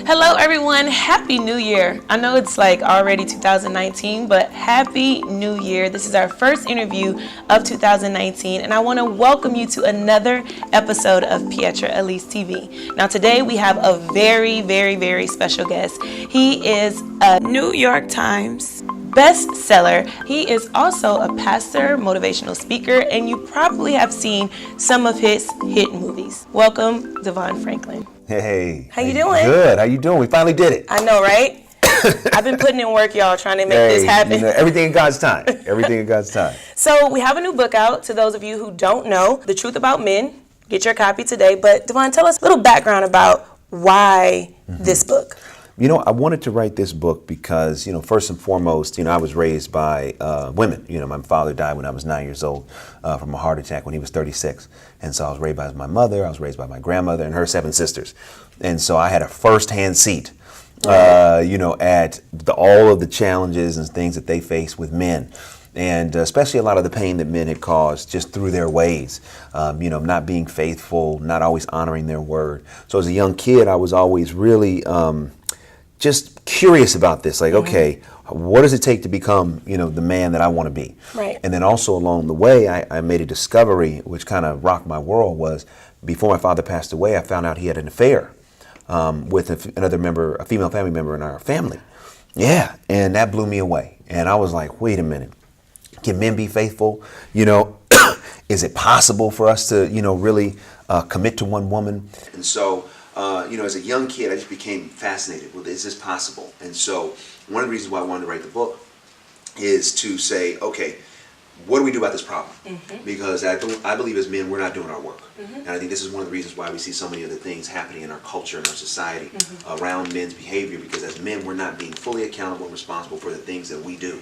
Hello everyone, Happy New Year. I know it's like already 2019, but Happy New Year. This is our first interview of 2019, and I want to welcome you to another episode of PEtra, Elise TV. Now today we have a very special guest. He is a New York Times bestseller. He is also a pastor, motivational speaker, and you probably have seen some of his hit movies. Welcome, Devon Franklin. Hey. How you doing? Good. How you doing? We finally did it. I know, right? I've been putting in work, y'all, trying to make this happen. You know, everything in God's time. Everything in God's time. So we have a new book out. To those of you who don't know, The Truth About Men. Get your copy today. But Devon, tell us a little background about why this book. You know, I wanted to write this book because, first and foremost, I was raised by women. My father died when I was 9 years old from a heart attack when he was 36. And so I was raised by my mother, I was raised by my grandmother and her 7 sisters. And so I had a first-hand seat, at all of the challenges and things that they face with men. And especially a lot of the pain that men had caused just through their ways, not being faithful, not always honoring their word. So as a young kid, I was always really just curious about this, like, okay, what does it take to become, the man that I want to be? Right. And then also along the way, I made a discovery, which kind of rocked my world, was before my father passed away, I found out he had an affair with another member, a female family member in our family. Yeah, and that blew me away. And I was like, wait a minute, can men be faithful? Is it possible for us to, really commit to one woman? And so, as a young kid, I just became fascinated with, is this possible? And so one of the reasons why I wanted to write the book is to say, okay, what do we do about this problem? Because I believe as men, we're not doing our work. And I think this is one of the reasons why we see so many other things happening in our culture and our society around men's behavior, because as men, we're not being fully accountable and responsible for the things that we do.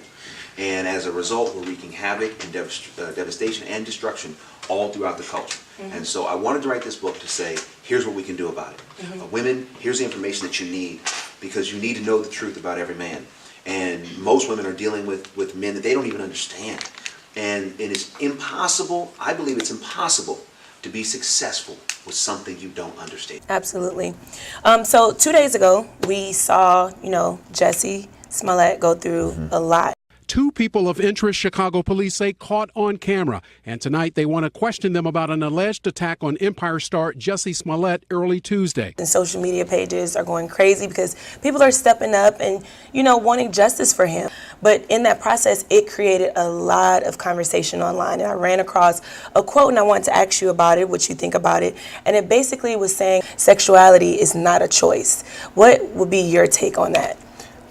And as a result, we're wreaking havoc and devastation and destruction all throughout the culture. And so I wanted to write this book to say, here's what we can do about it. Women, here's the information that you need, because you need to know the truth about every man. And most women are dealing with men that they don't even understand. And it is impossible, I believe it's impossible, to be successful with something you don't understand. Absolutely. So 2 days ago, we saw, Jussie Smollett go through a lot. 2 people of interest, Chicago police say, caught on camera. And tonight they want to question them about an alleged attack on Empire star Jussie Smollett early Tuesday. And social media pages are going crazy because people are stepping up and, wanting justice for him. But in that process, it created a lot of conversation online. And I ran across a quote, and I wanted to ask you about it, what you think about it. And it basically was saying sexuality is not a choice. What would be your take on that?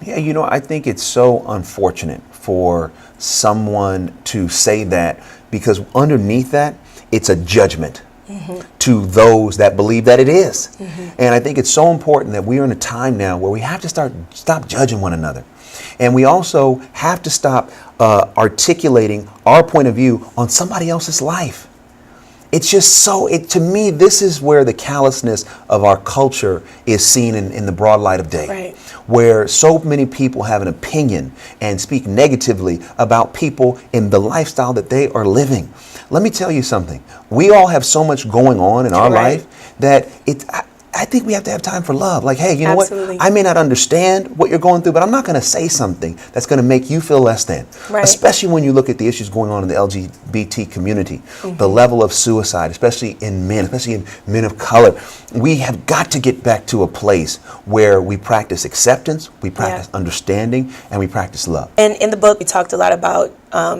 Yeah, I think it's so unfortunate for someone to say that, because underneath that, it's a judgment to those that believe that it is. And I think it's so important that we are in a time now where we have to stop judging one another. And we also have to stop articulating our point of view on somebody else's life. It's just to me, this is where the callousness of our culture is seen in the broad light of day. Right. Where so many people have an opinion and speak negatively about people in the lifestyle that they are living. Let me tell you something. We all have so much going on in our life that I think we have to have time for love. Like, hey, you know Absolutely. what? I may not understand what you're going through, but I'm not going to say something that's going to make you feel less than. Right. Especially when you look at the issues going on in the LGBT community, the level of suicide, especially in men, especially in men of color. We have got to get back to a place where we practice acceptance, we practice understanding, and we practice love. And in the book, we talked a lot about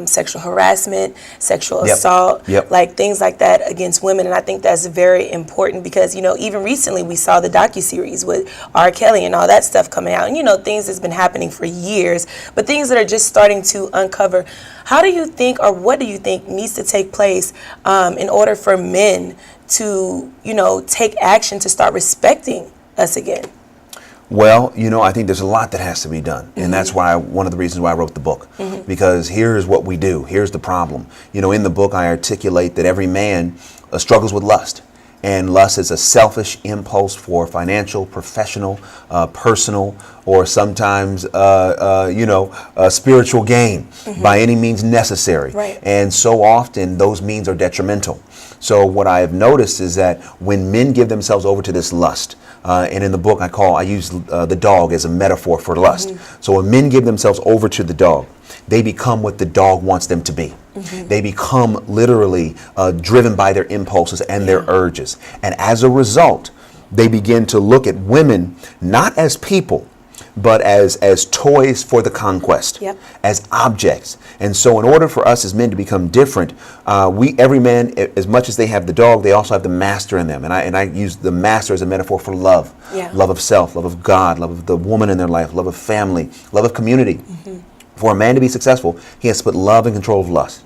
sexual harassment, sexual assault, like things like that against women. And I think that's very important because, even recently we saw the docuseries with R. Kelly and all that stuff coming out. And, things that's been happening for years, but things that are just starting to uncover. How do you think, or what do you think needs to take place in order for men to, take action to start respecting us again? Well, I think there's a lot that has to be done. And that's why one of the reasons why I wrote the book, because here's what we do. Here's the problem. In the book, I articulate that every man struggles with lust. And lust is a selfish impulse for financial, professional, personal, or sometimes, spiritual gain by any means necessary. Right. And so often those means are detrimental. So what I have noticed is that when men give themselves over to this lust, And in the book, I use the dog as a metaphor for lust. So when men give themselves over to the dog, they become what the dog wants them to be. They become literally driven by their impulses and their urges. And as a result, they begin to look at women not as people, but as toys for the conquest, as objects. And so in order for us as men to become different, every man, as much as they have the dog, they also have the master in them. And I use the master as a metaphor for love, love of self, love of God, love of the woman in their life, love of family, love of community. For a man to be successful, he has to put love in control of lust.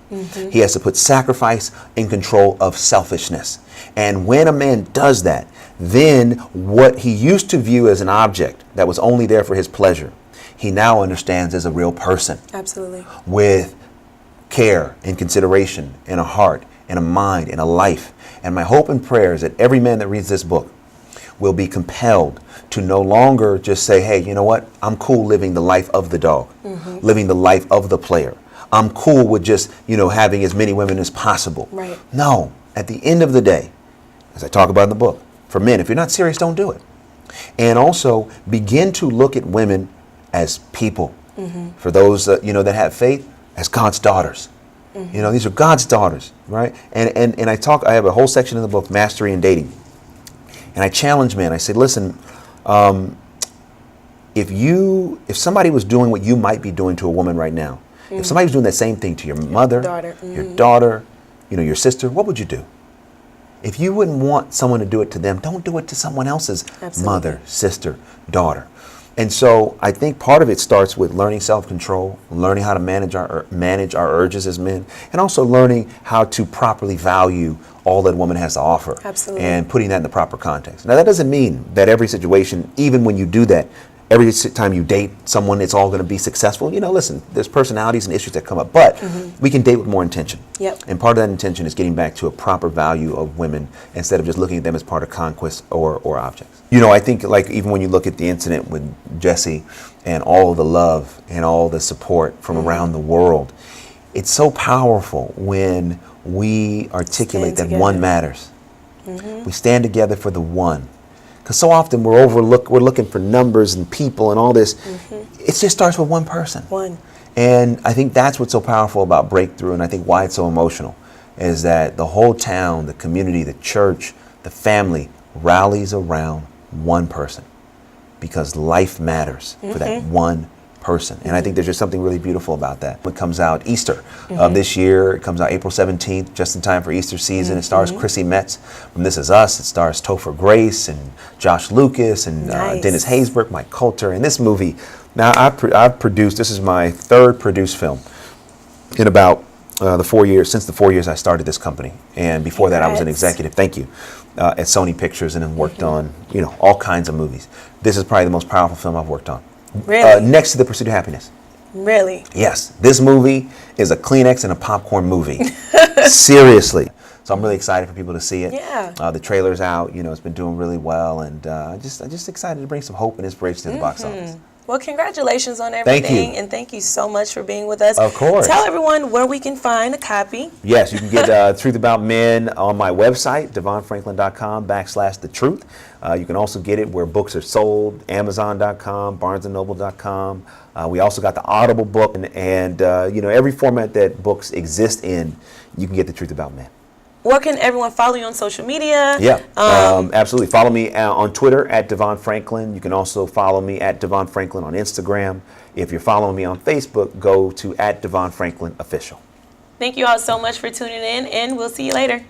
He has to put sacrifice in control of selfishness. And when a man does that, then what he used to view as an object that was only there for his pleasure, he now understands as a real person. Absolutely. With care and consideration and a heart and a mind and a life. And my hope and prayer is that every man that reads this book will be compelled to no longer just say, hey, you know what? I'm cool living the life of the dog, living the life of the player. I'm cool with just, having as many women as possible. Right. No, at the end of the day, as I talk about in the book, for men, if you're not serious, don't do it. And also begin to look at women as people. For those that have faith, as God's daughters. These are God's daughters, right? And I have a whole section in the book, Mastery and Dating. And I challenge men. I say, listen, if somebody was doing what you might be doing to a woman right now, if somebody was doing that same thing to your mother, your daughter, your sister, what would you do? If you wouldn't want someone to do it to them, don't do it to someone else's mother, sister, daughter. And so I think part of it starts with learning self-control, learning how to manage our urges as men, and also learning how to properly value all that a woman has to offer. Absolutely. And putting that in the proper context. Now, that doesn't mean that every situation, even when you do that, every time you date someone, it's all going to be successful. Listen, there's personalities and issues that come up, but we can date with more intention. And part of that intention is getting back to a proper value of women instead of just looking at them as part of conquest or objects. I think even when you look at the incident with Jussie and all of the love and all the support from around the world, it's so powerful when we articulate that one matters. We stand together for the one. Because so often we're looking for numbers and people and all this. It just starts with one person. And I think that's what's so powerful about Breakthrough, and I think why it's so emotional, is that the whole town, the community, the church, the family rallies around one person because life matters for that one person. And I think there's just something really beautiful about that. It comes out Easter of this year. It comes out April 17th, just in time for Easter season. It stars Krystle Metz from This Is Us. It stars Topher Grace and Josh Lucas and Dennis Haysbert, Mike Coulter. And this movie, now I've produced, this is my third produced film in about since the 4 years I started this company. And before that I was an executive, thank you, at Sony Pictures, and then worked on, all kinds of movies. This is probably the most powerful film I've worked on. Really? Next to The Pursuit of Happiness. Really? Yes. This movie is a Kleenex and a popcorn movie. Seriously. So I'm really excited for people to see it. Yeah. The trailer's out. It's been doing really well, and I'm just excited to bring some hope and inspiration to the box office. Well, congratulations on everything. Thank you. And thank you so much for being with us. Of course. Tell everyone where we can find a copy. Yes, you can get Truth About Men on my website, devonfranklin.com/thetruth. You can also get it where books are sold, Amazon.com, BarnesandNoble.com. We also got the Audible book, and every format that books exist in, you can get The Truth About Men. Where can everyone follow you on social media? Yeah, absolutely. Follow me on Twitter at Devon Franklin. You can also follow me at Devon Franklin on Instagram. If you're following me on Facebook, go to @Devon Franklin Official. Thank you all so much for tuning in, and we'll see you later.